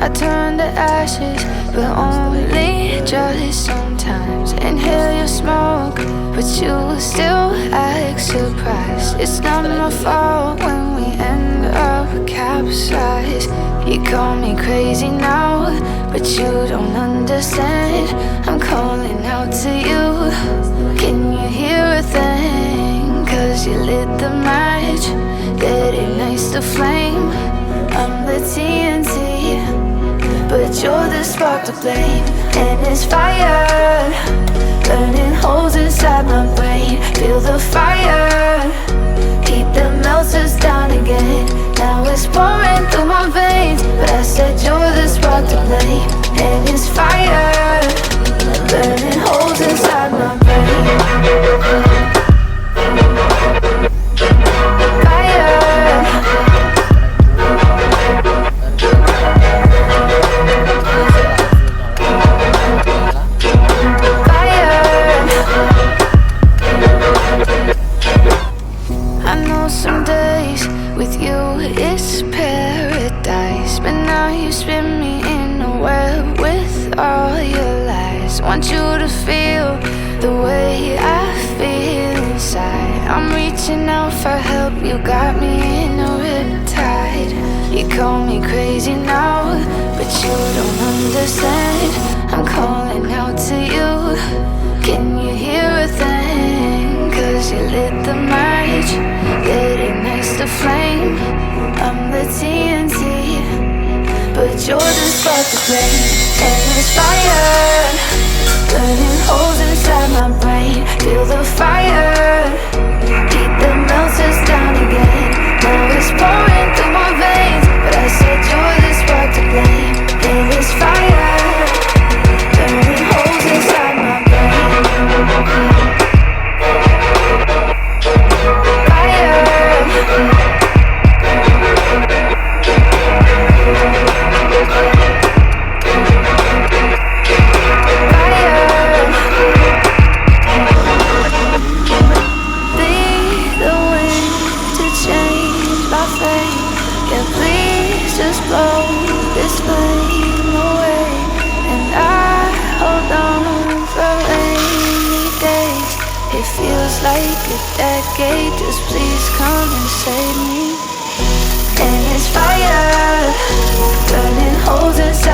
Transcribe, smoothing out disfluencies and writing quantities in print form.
I turn to ashes, but only just sometimes. Inhale your smoke, but you still act surprised. It's not my fault when we end up capsized. You call me crazy now, but you don't understand. I'm calling out to you. Can you hear a thing? 'Cause you lit the match that ignites the flame. I'm the TNT, but you're the spark to blame. And it's fire, burning holes inside my brain. Feel the fire, heat that melts us down again. Now it's pouring through my veins, but I said you're the spark to blame. And it's fire, burning holes inside my brain. Some days with you it's paradise, but now you spin me in a web with all your lies. Want you to feel the way I feel inside. I'm reaching out for help, you got me in a riptide. You call me crazy now, but you don't understand. I'm calling out to you. Can you hear a thing? 'Cause you lit the match that ignites the flame. I'm the TNT, but you're the spark to blame. And it's fire, burning holes inside my brain. Feel the fire, heat that melts us down again. Now it's pouring through my veins, but I said you're the spark to blame. And it's fire, burning holes inside my brain. Just blow this flame away, and I hold on for rainy days. It feels like a decade, just please come and save me. And it's fire, burning holes inside